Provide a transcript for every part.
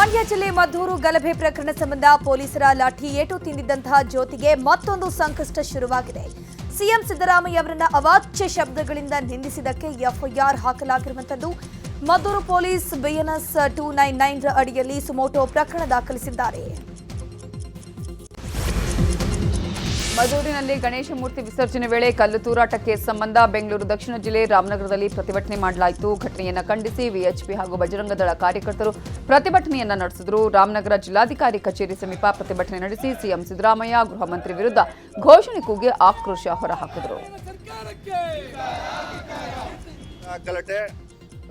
ಮಂಡ್ಯ ಜಿಲ್ಲೆ ಮದ್ದೂರು ಗಲಭೆ ಪ್ರಕರಣ ಸಂಬಂಧ ಪೊಲೀಸರ ಲಾಠಿ ಏಟು ತಿಂದಿದ್ದಂತಹ ಜ್ಯೋತಿಗೆ ಮತ್ತೊಂದು ಸಂಕಷ್ಟ ಶುರುವಾಗಿದೆ. ಸಿಎಂ ಸಿದ್ದರಾಮಯ್ಯ ಅವರನ್ನ ಅವಾಚ್ಯ ಶಬ್ದಗಳಿಂದ ನಿಂದಿಸಿದ್ದಕ್ಕೆ ಎಫ್ಐಆರ್ ಹಾಕಲಾಗಿರುವಂತದ್ದು. ಮದ್ದೂರು ಪೊಲೀಸ್ ಬಿಎನ್ಎಸ್ 299 ಅಡಿಯಲ್ಲಿ ಸುಮೋಟೋ ಪ್ರಕರಣ ದಾಖಲಿಸಿದ್ದಾರೆ. ಮದ್ದೂರಿನಲ್ಲಿ ಗಣೇಶ ಮೂರ್ತಿ ವಿಸರ್ಜನೆ ವೇಳೆ ಕಲ್ಲು ತೂರಾಟಕ್ಕೆ ಸಂಬಂಧ ಬೆಂಗಳೂರು ದಕ್ಷಿಣ ಜಿಲ್ಲೆ ರಾಮನಗರದಲ್ಲಿ ಪ್ರತಿಭಟನೆ ಮಾಡಲಾಯಿತು. ಘಟನೆಯನ್ನು ಖಂಡಿಸಿ ವಿಎಚ್ಪಿ ಹಾಗೂ ಬಜರಂಗ ದಳ ಕಾರ್ಯಕರ್ತರು ಪ್ರತಿಭಟನೆಯನ್ನ ನಡೆಸಿದರು. ರಾಮನಗರ ಜಿಲ್ಲಾಧಿಕಾರಿ ಕಚೇರಿ ಸಮೀಪ ಪ್ರತಿಭಟನೆ ನಡೆಸಿ ಸಿಎಂ ಸಿದ್ದರಾಮಯ್ಯ ಗೃಹ ಮಂತ್ರಿ ವಿರುದ್ಧ ಘೋಷಣೆ ಕೂಗಿ ಆಕ್ರೋಶ ಹೊರಹಾಕಿದರು.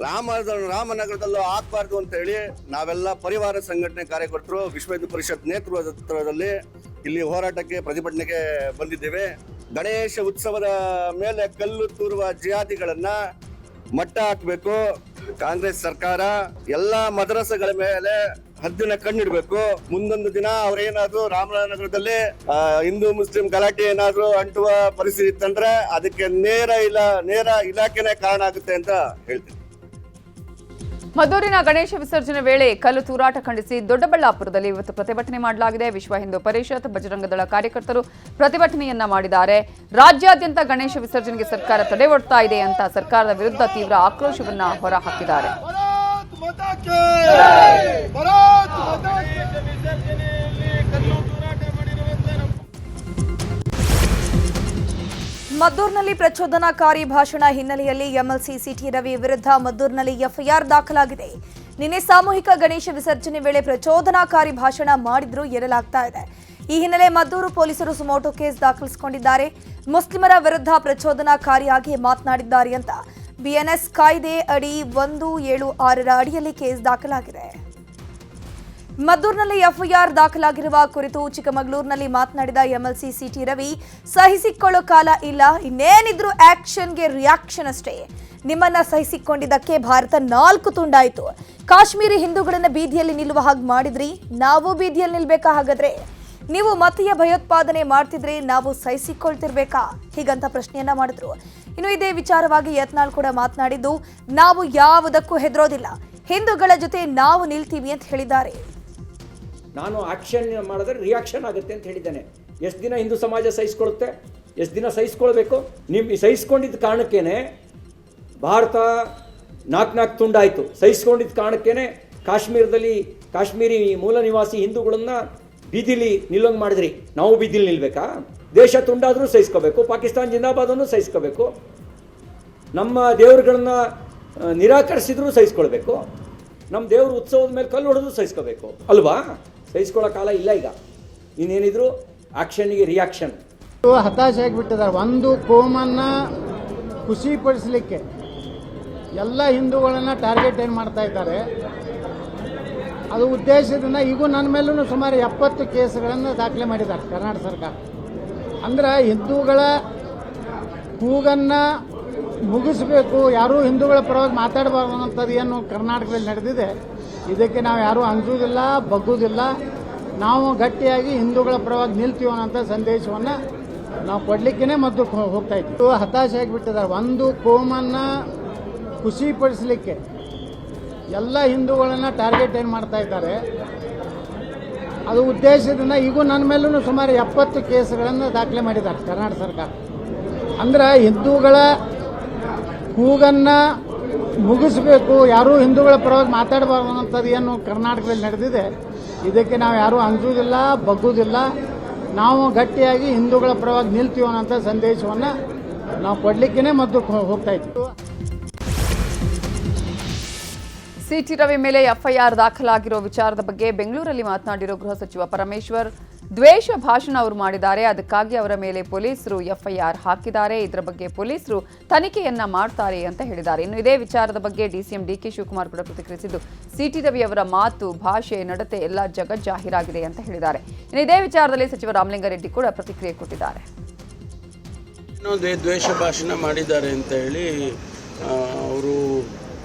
ರಾಮನಗರದಲ್ಲೂ ಆಗಬಾರ್ದು ಅಂತ ಹೇಳಿ ನಾವೆಲ್ಲ ಪರಿವಾರ ಸಂಘಟನೆ ಕಾರ್ಯಕರ್ತರು ವಿಶ್ವ ಹಿಂದೂ ಪರಿಷತ್ ನೇತೃತ್ವದಲ್ಲಿ ಇಲ್ಲಿ ಹೋರಾಟಕ್ಕೆ ಪ್ರತಿಭಟನೆಗೆ ಬಂದಿದ್ದೇವೆ. ಗಣೇಶ ಉತ್ಸವದ ಮೇಲೆ ಕಲ್ಲು ತೂರುವ ಜಿಹಾದಿಗಳನ್ನ ಮಟ್ಟ ಹಾಕಬೇಕು. ಕಾಂಗ್ರೆಸ್ ಸರ್ಕಾರ ಎಲ್ಲಾ ಮದರಸಗಳ ಮೇಲೆ ಹದ್ದಿನ ಕಣ್ಣಿಡ್ಬೇಕು. ಮುಂದೊಂದು ದಿನ ಅವ್ರೇನಾದ್ರೂ ರಾಮನಗರದಲ್ಲಿ ಹಿಂದೂ ಮುಸ್ಲಿಂ ಗಲಾಟೆ ಏನಾದ್ರೂ ಅಂಟುವ ಪರಿಸ್ಥಿತಿ ಇತ್ತಂದ್ರೆ ಅದಕ್ಕೆ ನೇರ ಇಲಾಖೆನೇ ಕಾರಣ ಆಗುತ್ತೆ ಅಂತ ಹೇಳ್ತೀನಿ. ಮದ್ದೂರಿನ ಗಣೇಶ ವಿಸರ್ಜನೆ ವೇಳೆ ಕಲ್ಲು ತೂರಾಟ ಖಂಡಿಸಿ ದೊಡ್ಡಬಳ್ಳಾಪುರದಲ್ಲಿ ಇವತ್ತು ಪ್ರತಿಭಟನೆ ಮಾಡಲಾಗಿದೆ. ವಿಶ್ವ ಹಿಂದೂ ಪರಿಷತ್ ಬಜರಂಗ ದಳ ಕಾರ್ಯಕರ್ತರು ಪ್ರತಿಭಟನೆಯನ್ನ ಮಾಡಿದ್ದಾರೆ. ರಾಜ್ಯಾದ್ಯಂತ ಗಣೇಶ ವಿಸರ್ಜನೆಗೆ ಸರ್ಕಾರ ತಡೆ ಒಡ್ತಾ ಇದೆ ಅಂತ ಸರ್ಕಾರದ ವಿರುದ್ಧ ತೀವ್ರ ಆಕ್ರೋಶವನ್ನ ಹೊರಹಾಕಿದ್ದಾರೆ. ಮದ್ದೂರಿನಲ್ಲಿ ಪ್ರಚೋದನಾಕಾರಿ ಭಾಷಣ ಹಿನ್ನೆಲೆಯಲ್ಲಿ ಎಂಎಲ್ಸಿ ಸಿಟಿ ರವಿ ವಿರುದ್ಧ ಮದ್ದೂರಿನಲ್ಲಿ ಎಫ್ಐಆರ್ ದಾಖಲಾಗಿದೆ. ನಿನ್ನೆ ಸಾಮೂಹಿಕ ಗಣೇಶ ವಿಸರ್ಜನೆ ವೇಳೆ ಪ್ರಚೋದನಾಕಾರಿ ಭಾಷಣ ಮಾಡಿದ್ರು ಎನ್ನಲಾಗ್ತಾ ಇದೆ. ಈ ಹಿನ್ನೆಲೆ ಮದ್ದೂರು ಪೊಲೀಸರು ಸುಮೋಟೋ ಕೇಸ್ ದಾಖಲಿಸಿಕೊಂಡಿದ್ದಾರೆ. ಮುಸ್ಲಿಮರ ವಿರುದ್ಧ ಪ್ರಚೋದನಾಕಾರಿಯಾಗಿ ಮಾತನಾಡಿದ್ದಾರೆ ಅಂತ ಬಿಎನ್ಎಸ್ ಕಾಯ್ದೆ ಅಡಿ 176 ಅಡಿಯಲ್ಲಿ ಕೇಸ್ ದಾಖಲಾಗಿದೆ. ಮದ್ದೂರಿನಲ್ಲಿ ಎಫ್ಐಆರ್ ದಾಖಲಾಗಿರುವ ಕುರಿತು ಚಿಕ್ಕಮಗಳೂರಿನಲ್ಲಿ ಮಾತನಾಡಿದ ಎಂಎಲ್ಸಿ ಸಿಟಿ ರವಿ, ಸಹಿಸಿಕೊಳ್ಳೋ ಕಾಲ ಇಲ್ಲ, ಇನ್ನೇನಿದ್ರು ಆಕ್ಷನ್ಗೆ ರಿಯಾಕ್ಷನ್ ಅಷ್ಟೇ. ನಿಮ್ಮನ್ನ ಸಹಿಸಿಕೊಂಡಿದ್ದಕ್ಕೆ ಭಾರತ 4 ತುಂಡಾಯಿತು. ಕಾಶ್ಮೀರಿ ಹಿಂದೂಗಳನ್ನ ಬೀದಿಯಲ್ಲಿ ನಿಲ್ಲುವ ಹಾಗೆ ಮಾಡಿದ್ರಿ, ನಾವು ಬೀದಿಯಲ್ಲಿ ನಿಲ್ಬೇಕಾ? ಹಾಗಾದ್ರೆ ನೀವು ಮತೀಯ ಭಯೋತ್ಪಾದನೆ ಮಾಡ್ತಿದ್ರೆ ನಾವು ಸಹಿಸಿಕೊಳ್ತಿರ್ಬೇಕಾ? ಹೀಗಂತ ಪ್ರಶ್ನೆಯನ್ನ ಮಾಡಿದ್ರು. ಇನ್ನು ಇದೇ ವಿಚಾರವಾಗಿ ಯತ್ನಾಳ್ ಕೂಡ ಮಾತನಾಡಿದ್ದು, ನಾವು ಯಾವುದಕ್ಕೂ ಹೆದರೋದಿಲ್ಲ, ಹಿಂದೂಗಳ ಜೊತೆ ನಾವು ನಿಲ್ತೀವಿ ಅಂತ ಹೇಳಿದ್ದಾರೆ. ನಾನು ಆಕ್ಷನ್ ಮಾಡಿದ್ರೆ ರಿಯಾಕ್ಷನ್ ಆಗುತ್ತೆ ಅಂತ ಹೇಳಿದ್ದೇನೆ. ಎಷ್ಟು ದಿನ ಹಿಂದೂ ಸಮಾಜ ಸಹಿಸ್ಕೊಳ್ಳುತ್ತೆ? ಎಷ್ಟು ದಿನ ಸಹಿಸ್ಕೊಳ್ಬೇಕು? ನಿಮ್ಮ ಸಹಿಸ್ಕೊಂಡಿದ್ದ ಕಾರಣಕ್ಕೇನೆ ಭಾರತ 4 ತುಂಡಾಯಿತು. ಸಹಿಸ್ಕೊಂಡಿದ್ದ ಕಾರಣಕ್ಕೇನೆ ಕಾಶ್ಮೀರದಲ್ಲಿ ಕಾಶ್ಮೀರಿ ಮೂಲ ನಿವಾಸಿ ಹಿಂದೂಗಳನ್ನು ಬೀದಿಲಿ ನಿಲ್ಲಂಗೆ ಮಾಡಿದ್ರಿ. ನಾವು ಬೀದಿಲಿ ನಿಲ್ಬೇಕಾ? ದೇಶ ತುಂಡಾದರೂ ಸಹಿಸ್ಕೋಬೇಕು, ಪಾಕಿಸ್ತಾನ ಜಿಂದಾಬಾದನ್ನು ಸಹಿಸ್ಕೋಬೇಕು, ನಮ್ಮ ದೇವರುಗಳನ್ನ ನಿರಾಕರಿಸಿದ್ರೂ ಸಹಿಸ್ಕೊಳ್ಬೇಕು, ನಮ್ಮ ದೇವ್ರ ಉತ್ಸವದ ಮೇಲೆ ಕಲ್ಲು ಹೊಡೆದು ಸಹಿಸ್ಕೋಬೇಕು ಅಲ್ವಾ? ಸಹಿಸ್ಕೊಳ್ಳೋ ಕಾಲ ಇಲ್ಲ. ಈಗ ಇನ್ನೇನಿದ್ರು ಆಕ್ಷನ್ಗೆ ರಿಯಾಕ್ಷನ್. ಹತಾಶೆ ಆಗಿಬಿಟ್ಟಿದ್ದಾರೆ. ಒಂದು ಕೋಮನ್ನ ಖುಷಿಪಡಿಸಲಿಕ್ಕೆ ಎಲ್ಲ ಹಿಂದೂಗಳನ್ನು ಟಾರ್ಗೆಟ್ ಏನು ಮಾಡ್ತಾ ಇದ್ದಾರೆ, ಅದು ಉದ್ದೇಶದಿಂದ ಈಗೂ ನನ್ನ ಮೇಲೂ ಸುಮಾರು 70 ಕೇಸುಗಳನ್ನು ದಾಖಲೆ ಮಾಡಿದ್ದಾರೆ ಕರ್ನಾಟಕ ಸರ್ಕಾರ. ಅಂದ್ರೆ ಹಿಂದೂಗಳ ಕೂಗನ್ನು ಮುಗಿಸ್ಬೇಕು, ಯಾರೂ ಹಿಂದೂಗಳ ಪರವಾಗಿ ಮಾತಾಡಬಾರ್ದು ಅನ್ನೋಂಥದ್ದು ಏನು ಕರ್ನಾಟಕದಲ್ಲಿ ನಡೆದಿದೆ, ಇದಕ್ಕೆ ನಾವು ಯಾರೂ ಅಂಜುವುದಿಲ್ಲ, ಬಗ್ಗುವುದಿಲ್ಲ. ನಾವು ಗಟ್ಟಿಯಾಗಿ ಹಿಂದೂಗಳ ಪರವಾಗಿ ನಿಲ್ತೀವಿ ಅನ್ನೋಂಥ ಸಂದೇಶವನ್ನು ನಾವು ಕೊಡಲಿಕ್ಕೇ ಮದ್ದು ಹೋಗ್ತಾ ಇದ್ವಿ. ಹತಾಶೆ ಆಗಿಬಿಟ್ಟಿದ್ದಾರೆ. ಒಂದು ಕೋಮನ್ನು ಖುಷಿಪಡಿಸಲಿಕ್ಕೆ ಎಲ್ಲ ಹಿಂದೂಗಳನ್ನು ಟಾರ್ಗೆಟ್ ಏನು ಮಾಡ್ತಾ ಇದ್ದಾರೆ, ಅದು ಉದ್ದೇಶದಿಂದ ಈಗೂ ನನ್ನ ಮೇಲೂ ಸುಮಾರು 70 ಕೇಸುಗಳನ್ನು ದಾಖಲೆ ಮಾಡಿದ್ದಾರೆ ಕರ್ನಾಟಕ ಸರ್ಕಾರ. ಅಂದ್ರೆ ಹಿಂದೂಗಳ ಕೂಗನ್ನು ಮುಗಿಸ್ಬೇಕು, ಯಾರೂ ಹಿಂದೂಗಳ ಪರವಾಗಿ ಮಾತಾಡಬಾರ್ದು ಅನ್ನೋಂಥದ್ದು ಏನು ಕರ್ನಾಟಕದಲ್ಲಿ ನಡೆದಿದೆ, ಇದಕ್ಕೆ ನಾವು ಯಾರೂ ಅಂಜುವುದಿಲ್ಲ, ಬಗ್ಗುವುದಿಲ್ಲ. ನಾವು ಗಟ್ಟಿಯಾಗಿ ಹಿಂದೂಗಳ ಪರವಾಗಿ ನಿಲ್ತೀವಿ ಅನ್ನೋಂಥ ಸಂದೇಶವನ್ನು ನಾವು ಕೊಡಲಿಕ್ಕೇ ಮದ್ದು ಹೋಗ್ತಾ ಇದ್ವಿ. ಸಿಟಿ ರವಿ ಮೇಲೆ ಎಫ್ಐಆರ್ ದಾಖಲಾಗಿರೋ ವಿಚಾರದ ಬಗ್ಗೆ ಬೆಂಗಳೂರಲ್ಲಿ ಮಾತನಾಡಿರೋ ಗೃಹ ಸಚಿವ ಪರಮೇಶ್ವರ್, ದ್ವೇಷ ಭಾಷಣ ಅವರು ಮಾಡಿದ್ದಾರೆ, ಅದಕ್ಕಾಗಿ ಅವರ ಮೇಲೆ ಪೊಲೀಸರು ಎಫ್ಐಆರ್ ಹಾಕಿದ್ದಾರೆ, ಇದರ ಬಗ್ಗೆ ಪೊಲೀಸರು ತನಿಖೆಯನ್ನ ಮಾಡ್ತಾರೆ ಅಂತ ಹೇಳಿದ್ದಾರೆ. ಇನ್ನು ಇದೇ ವಿಚಾರದ ಬಗ್ಗೆ ಡಿಸಿಎಂ ಡಿಕೆ ಶಿವಕುಮಾರ್ ಕೂಡ ಪ್ರತಿಕ್ರಿಯಿಸಿದ್ದು, ಸಿಟಿ ರವಿ ಅವರ ಮಾತು, ಭಾಷೆ, ನಡತೆ ಎಲ್ಲ ಜಗಜ್ಜಾಹೀರಾಗಿದೆ ಅಂತ ಹೇಳಿದ್ದಾರೆ. ಇನ್ನು ಇದೇ ವಿಚಾರದಲ್ಲಿ ಸಚಿವ ರಾಮಲಿಂಗಾರೆಡ್ಡಿ ಕೂಡ ಪ್ರತಿಕ್ರಿಯೆ ಕೊಟ್ಟಿದ್ದಾರೆ. ದ್ವೇಷ ಭಾಷಣ ಮಾಡಿದ್ದಾರೆ ಅಂತ ಹೇಳಿ ಅವರು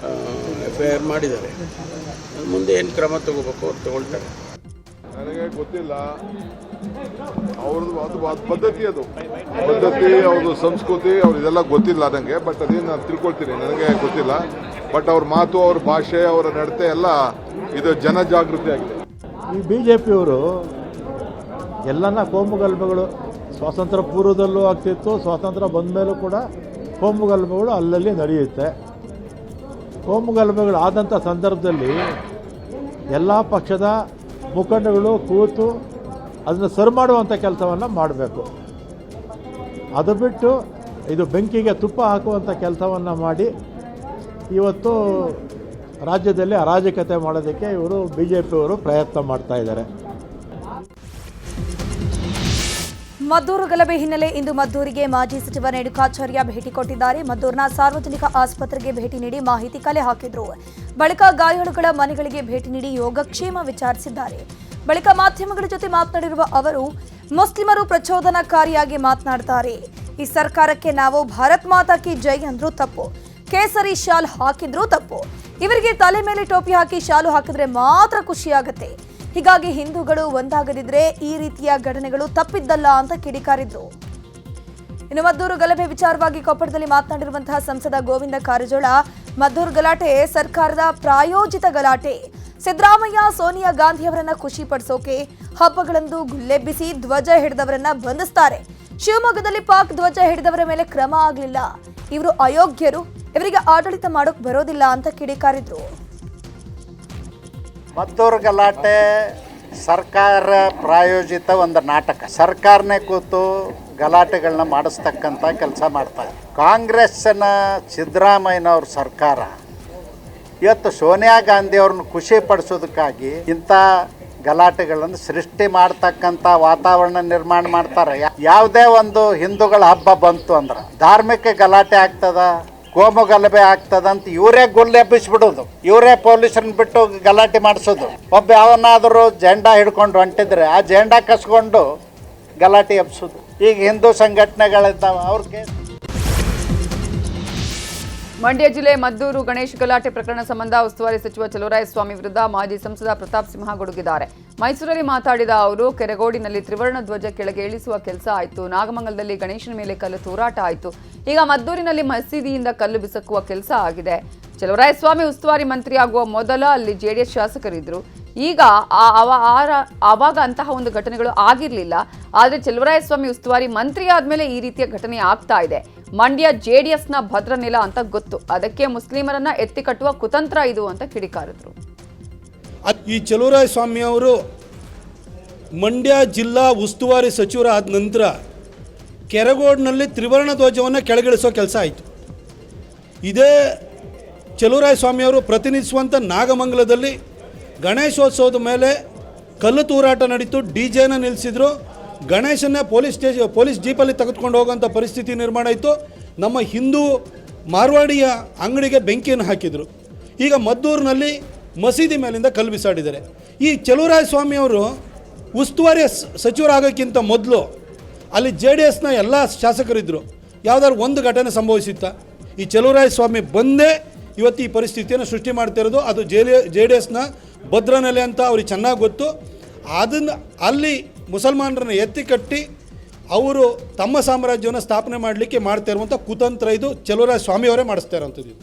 ಎಫ್ಐಆರ್ ಮಾಡಿದ್ದಾರೆ. ಮುಂದೆ ಏನು ಕ್ರಮ ತಗೋಬೇಕು ಅವ್ರು ತಗೊಳ್ತಾರೆ. ನನಗೆ ಗೊತ್ತಿಲ್ಲ, ಅವ್ರದ್ದು ಅದು ಪದ್ಧತಿ, ಅದು ಪದ್ಧತಿ, ಅವ್ರದ್ದು ಸಂಸ್ಕೃತಿ, ಇದೆಲ್ಲ ಗೊತ್ತಿಲ್ಲ ನನಗೆ. ಬಟ್ ಅದೇನು ನಾನು ತಿಳ್ಕೊಳ್ತೀನಿ, ನನಗೆ ಗೊತ್ತಿಲ್ಲ. ಬಟ್ ಅವ್ರ ಮಾತು, ಅವ್ರ ಭಾಷೆ, ಅವರ ನಡತೆ ಎಲ್ಲ ಇದು ಜನಜಾಗೃತಿ ಆಗಿದೆ. ಈ BJPಯವರು ಎಲ್ಲನ ಕೋಮುಗಲಭೆಗಳು ಸ್ವಾತಂತ್ರ್ಯ ಪೂರ್ವದಲ್ಲೂ ಆಗ್ತಿತ್ತು, ಸ್ವಾತಂತ್ರ್ಯ ಬಂದ ಮೇಲೂ ಕೂಡ ಕೋಮುಗಲಭೆಗಳು ಅಲ್ಲಲ್ಲಿ ನಡೆಯುತ್ತೆ. ಕೋಮುಗಲಭೆಗಳು ಆದಂಥ ಸಂದರ್ಭದಲ್ಲಿ ಎಲ್ಲ ಪಕ್ಷದ ಮುಖಂಡಗಳು ಕೂತು ಅದನ್ನು ಸರಿ ಮಾಡುವಂಥ ಕೆಲಸವನ್ನು ಮಾಡಬೇಕು. ಅದು ಬಿಟ್ಟು ಇದು ಬೆಂಕಿಗೆ ತುಪ್ಪ ಹಾಕುವಂಥ ಕೆಲಸವನ್ನು ಮಾಡಿ ಇವತ್ತು ರಾಜ್ಯದಲ್ಲಿ ಅರಾಜಕತೆ ಮಾಡೋದಕ್ಕೆ ಇವರು BJPಯವರು ಪ್ರಯತ್ನ ಮಾಡ್ತಾ ಇದ್ದಾರೆ. ಮದ್ದೂರು ಗಲಭೆ ಹಿನ್ನೆಲೆ ಇಂದು ಮದ್ದೂರಿಗೆ ಮಾಜಿ ಸಚಿವ ರೇಣುಕಾಚಾರ್ಯ ಭೇಟಿ ಕೊಟ್ಟಿದ್ದಾರೆ. ಮದ್ದೂರಿನ ಸಾರ್ವಜನಿಕ ಆಸ್ಪತ್ರೆಗೆ ಭೇಟಿ ನೀಡಿ ಮಾಹಿತಿ ಕಲೆ ಹಾಕಿದ್ರು. ಬಳಿಕ ಗಾಯಾಳುಗಳ ಮನೆಗಳಿಗೆ ಭೇಟಿ ನೀಡಿ ಯೋಗಕ್ಷೇಮ ವಿಚಾರಿಸಿದ್ದಾರೆ. ಬಳಿಕ ಮಾಧ್ಯಮಗಳ ಜೊತೆ ಮಾತನಾಡಿರುವ ಅವರು, ಮುಸ್ಲಿಮರು ಪ್ರಚೋದನಕಾರಿಯಾಗಿ ಮಾತನಾಡ್ತಾರೆ. ಈ ಸರ್ಕಾರಕ್ಕೆ ನಾವು ಭಾರತ್ ಮಾತಾ ಕಿ ಜೈ ಅಂದ್ರೂ ತಪ್ಪು, ಕೇಸರಿ ಶಾಲ್ ಹಾಕಿದ್ರೂ ತಪ್ಪು. ಇವರಿಗೆ ತಲೆ ಮೇಲೆ ಟೋಪಿ ಹಾಕಿ ಶಾಲು ಹಾಕಿದ್ರೆ ಮಾತ್ರ ಖುಷಿಯಾಗತ್ತೆ. ಹೀಗಾಗಿ ಹಿಂದೂಗಳು ಒಂದಾಗದಿದ್ರೆ ಈ ರೀತಿಯ ಘಟನೆಗಳು ತಪ್ಪಿದ್ದಲ್ಲ ಅಂತ ಕಿಡಿಕಾರಿದ್ರು. ಇನ್ನು ಮದ್ದೂರು ಗಲಭೆ ವಿಚಾರವಾಗಿ ಕೊಪ್ಪಳದಲ್ಲಿ ಮಾತನಾಡಿರುವಂತಹ ಸಂಸದ ಗೋವಿಂದ ಕಾರಜೋಳ, ಮದ್ದೂರು ಗಲಾಟೆ ಸರ್ಕಾರದ ಪ್ರಾಯೋಜಿತ ಗಲಾಟೆ. ಸಿದ್ದರಾಮಯ್ಯ ಸೋನಿಯಾ ಗಾಂಧಿ ಅವರನ್ನ ಖುಷಿ ಪಡಿಸೋಕೆ ಹಬ್ಬಗಳಂದು ಗುಲ್ಲೆಬ್ಬಿಸಿ ಧ್ವಜ ಹಿಡಿದವರನ್ನ ಬಂಧಿಸ್ತಾರೆ. ಶಿವಮೊಗ್ಗದಲ್ಲಿ ಪಾಕ್ ಧ್ವಜ ಹಿಡಿದವರ ಮೇಲೆ ಕ್ರಮ ಆಗಲಿಲ್ಲ. ಇವರು ಅಯೋಗ್ಯರು, ಇವರಿಗೆ ಆಡಳಿತ ಮಾಡೋಕ್ ಬರೋದಿಲ್ಲ ಅಂತ ಕಿಡಿಕಾರಿದ್ರು. ಮದ್ದೂರು ಗಲಾಟೆ ಸರ್ಕಾರ ಪ್ರಾಯೋಜಿತ ಒಂದು ನಾಟಕ. ಸರ್ಕಾರನೇ ಕೂತು ಗಲಾಟೆಗಳನ್ನ ಮಾಡಿಸ್ತಕ್ಕಂಥ ಕೆಲಸ ಮಾಡ್ತಾರೆ. ಕಾಂಗ್ರೆಸ್ಸಿನ ಸಿದ್ದರಾಮಯ್ಯನವ್ರ ಸರ್ಕಾರ ಇವತ್ತು ಸೋನಿಯಾ ಗಾಂಧಿ ಅವ್ರನ್ನ ಖುಷಿ ಪಡಿಸೋದಕ್ಕಾಗಿ ಇಂಥ ಗಲಾಟೆಗಳನ್ನು ಸೃಷ್ಟಿ ಮಾಡ್ತಕ್ಕಂಥ ವಾತಾವರಣ ನಿರ್ಮಾಣ ಮಾಡ್ತಾರೆ. ಯಾವುದೇ ಒಂದು ಹಿಂದೂಗಳ ಹಬ್ಬ ಬಂತು ಅಂದ್ರೆ ಧಾರ್ಮಿಕ ಗಲಾಟೆ ಆಗ್ತದ, ಕೋಮು ಗಲಭೆ ಆಗ್ತದಂತ ಇವರೇ ಗುಲ್ಲೆಬ್ಬಿಸ್ಬಿಡೋದು, ಇವರೇ ಪೊಲೀಸರನ್ನ ಬಿಟ್ಟು ಗಲಾಟೆ ಮಾಡಿಸೋದು. ಒಬ್ಬ ಯಾವನಾದರೂ ಜೆಂಡಾ ಹಿಡ್ಕೊಂಡು ಹೊಂಟಿದ್ರೆ ಆ ಜೆಂಡಾ ಕಸ್ಕೊಂಡು ಗಲಾಟೆ ಎಬ್ಸೋದು. ಈಗ ಹಿಂದೂ ಸಂಘಟನೆಗಳಿದ್ದಾವೆ, ಅವ್ರಿಗೆ ಮಂಡ್ಯ ಜಿಲ್ಲೆ ಮದ್ದೂರು ಗಣೇಶ್ ಗಲಾಟೆ ಪ್ರಕರಣ ಸಂಬಂಧ ಉಸ್ತುವಾರಿ ಸಚಿವ ಚಲುವರಾಯಸ್ವಾಮಿ ವಿರುದ್ಧ ಮಾಜಿ ಸಂಸದ ಪ್ರತಾಪ್ ಸಿಂಹ ಗುಡುಗಿದ್ದಾರೆ. ಮೈಸೂರಲ್ಲಿ ಮಾತಾಡಿದ ಅವರು, ಕೆರಗೋಡಿನಲ್ಲಿ ತ್ರಿವರ್ಣ ಧ್ವಜ ಕೆಳಗೆ ಇಳಿಸುವ ಕೆಲಸ ಆಯಿತು, ನಾಗಮಂಗಲದಲ್ಲಿ ಗಣೇಶನ ಮೇಲೆ ಕಲ್ಲು ತೂರಾಟ ಆಯಿತು, ಈಗ ಮದ್ದೂರಿನಲ್ಲಿ ಮಸೀದಿಯಿಂದ ಕಲ್ಲು ಬಿಸಕುವ ಕೆಲಸ ಆಗಿದೆ. ಚಲುವರಾಯಸ್ವಾಮಿ ಉಸ್ತುವಾರಿ ಮಂತ್ರಿ ಆಗುವ ಮೊದಲ ಅಲ್ಲಿ JDS ಶಾಸಕರಿದ್ರು. ಈಗ ಆವಾಗ ಅಂತಹ ಒಂದು ಘಟನೆಗಳು ಆಗಿರಲಿಲ್ಲ. ಆದರೆ ಚಲುವರಾಯಸ್ವಾಮಿ ಉಸ್ತುವಾರಿ ಮಂತ್ರಿ ಆದಮೇಲೆ ಈ ರೀತಿಯ ಘಟನೆ ಆಗ್ತಾ ಇದೆ. ಮಂಡ್ಯ JDSನ ಭದ್ರ ನೆಲ ಅಂತ ಗೊತ್ತು, ಅದಕ್ಕೆ ಮುಸ್ಲಿಮರನ್ನ ಎತ್ತಿ ಕಟ್ಟುವ ಕುತಂತ್ರ ಇದು ಅಂತ ಕಿಡಿಕಾರಿದ್ರು. ಈ ಚಲುವರಾಯಸ್ವಾಮಿ ಅವರು ಮಂಡ್ಯ ಜಿಲ್ಲಾ ಉಸ್ತುವಾರಿ ಸಚಿವರಾದ ನಂತರ ಕೆರಗೋಡಿನಲ್ಲಿ ತ್ರಿವರ್ಣ ಧ್ವಜವನ್ನು ಕೆಳಗಿಳಿಸೋ ಕೆಲಸ ಆಯಿತು. ಇದೇ ಚಲುವರಾಯಸ್ವಾಮಿಯವರು ಪ್ರತಿನಿಧಿಸುವಂಥ ನಾಗಮಂಗಲದಲ್ಲಿ ಗಣೇಶೋತ್ಸವದ ಮೇಲೆ ಕಲ್ಲು ತೂರಾಟ ನಡೀತು, DJನ ನಿಲ್ಲಿಸಿದ್ರು, ಗಣೇಶನ್ನೇ ಪೊಲೀಸ್ ಜೀಪಲ್ಲಿ ತೆಗೆದುಕೊಂಡು ಹೋಗೋಂಥ ಪರಿಸ್ಥಿತಿ ನಿರ್ಮಾಣ ಆಯಿತು. ನಮ್ಮ ಹಿಂದೂ ಮಾರ್ವಾಡಿಯ ಅಂಗಡಿಗೆ ಬೆಂಕಿಯನ್ನು ಹಾಕಿದರು. ಈಗ ಮದ್ದೂರಿನಲ್ಲಿ ಮಸೀದಿ ಮೇಲಿಂದ ಕಲ್ಲು ಬಿಸಾಡಿದ್ದಾರೆ. ಈ ಚಲುವರಾಯಸ್ವಾಮಿಯವರು ಉಸ್ತುವಾರಿ ಸಚಿವರಾಗೋಕ್ಕಿಂತ ಮೊದಲು ಅಲ್ಲಿ JDSನ ಎಲ್ಲ ಶಾಸಕರಿದ್ದರು. ಯಾವುದಾದ್ರು ಒಂದು ಘಟನೆ ಸಂಭವಿಸಿತ್ತ? ಈ ಚಲುವರಾಯಸ್ವಾಮಿ ಬಂದೇ ಇವತ್ತು ಈ ಪರಿಸ್ಥಿತಿಯನ್ನು ಸೃಷ್ಟಿ ಮಾಡ್ತಿರೋದು. ಅದು JDSನ ಭದ್ರನೆಲೆ ಅಂತ ಅವ್ರಿಗೆ ಚೆನ್ನಾಗಿ ಗೊತ್ತು. ಅದನ್ನು ಅಲ್ಲಿ ಮುಸಲ್ಮಾನರನ್ನು ಎತ್ತಿ ಕಟ್ಟಿ ಅವರು ತಮ್ಮ ಸಾಮ್ರಾಜ್ಯವನ್ನು ಸ್ಥಾಪನೆ ಮಾಡಲಿಕ್ಕೆ ಮಾಡ್ತಾ ಇರುವಂಥ ಕುತಂತ್ರ ಇದು ಚಲುವರಾಯಸ್ವಾಮಿಯವರೇ ಮಾಡಿಸ್ತಾ ಇರೋಂಥದ್ದು.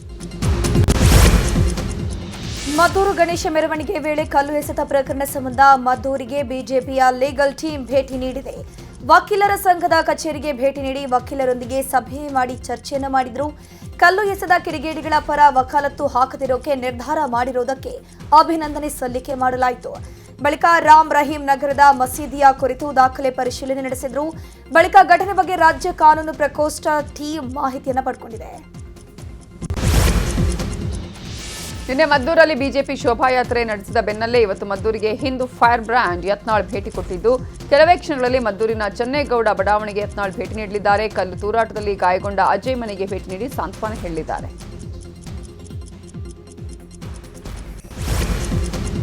ಮದ್ದೂರು ಗಣೇಶ ಮೆರವಣಿಗೆ ವೇಳೆ ಕಲ್ಲು ಎಸೆತ ಪ್ರಕರಣ ಸಂಬಂಧ ಮದ್ದೂರಿಗೆ ಬಿಜೆಪಿಯ ಲೀಗಲ್ ಟೀಮ್ ಭೇಟಿ ನೀಡಿದೆ. ವಕೀಲರ ಸಂಘದ ಕಚೇರಿಗೆ ಭೇಟಿ ನೀಡಿ ವಕೀಲರೊಂದಿಗೆ ಸಭೆ ಮಾಡಿ ಚರ್ಚೆಯನ್ನು ಮಾಡಿದ್ರು. ಕಲ್ಲು ಎಸೆದ ಕಿಡಿಗೇಡಿಗಳ ಪರ ವಕಾಲತ್ತು ಹಾಕದಿರೋಕೆ ನಿರ್ಧಾರ ಮಾಡಿರುವುದಕ್ಕೆ ಅಭಿನಂದನೆ ಸಲ್ಲಿಕೆ ಮಾಡಲಾಯಿತು. ಬಳಿಕ ರಾಮ್ ರಹೀಂ ನಗರದ ಮಸೀದಿಯ ಕುರಿತು ದಾಖಲೆ ಪರಿಶೀಲನೆ ನಡೆಸಿದ್ರು. ಬಳಿಕ ಘಟನೆ ಬಗ್ಗೆ ರಾಜ್ಯ ಕಾನೂನು ಪ್ರಕೋಷ್ಠ ಟೀಮ್ ಮಾಹಿತಿಯನ್ನು ಪಡೆದುಕೊಂಡಿದೆ. ನಿನ್ನೆ ಮದ್ದೂರಲ್ಲಿ ಬಿಜೆಪಿ ಶೋಭಾಯಾತ್ರೆ ನಡೆಸಿದ ಬೆನ್ನಲ್ಲೇ ಇವತ್ತು ಮದ್ದೂರಿಗೆ ಹಿಂದೂ ಫೈರ್ ಬ್ರ್ಯಾಂಡ್ ಯತ್ನಾಳ್ ಭೇಟಿ ಕೊಟ್ಟಿದ್ದು, ಕೆಲವೇ ಕ್ಷಣಗಳಲ್ಲಿ ಮದ್ದೂರಿನ ಚೆನ್ನೇಗೌಡ ಬಡಾವಣೆಗೆ ಯತ್ನಾಳ್ ಭೇಟಿ ನೀಡಲಿದ್ದಾರೆ. ಕಲ್ಲು ತೂರಾಟದಲ್ಲಿ ಗಾಯಗೊಂಡ ಅಜಯ್ ಮನೆಗೆ ಭೇಟಿ ನೀಡಿ ಸಾಂತ್ವನ ಹೇಳಿದ್ದಾರೆ.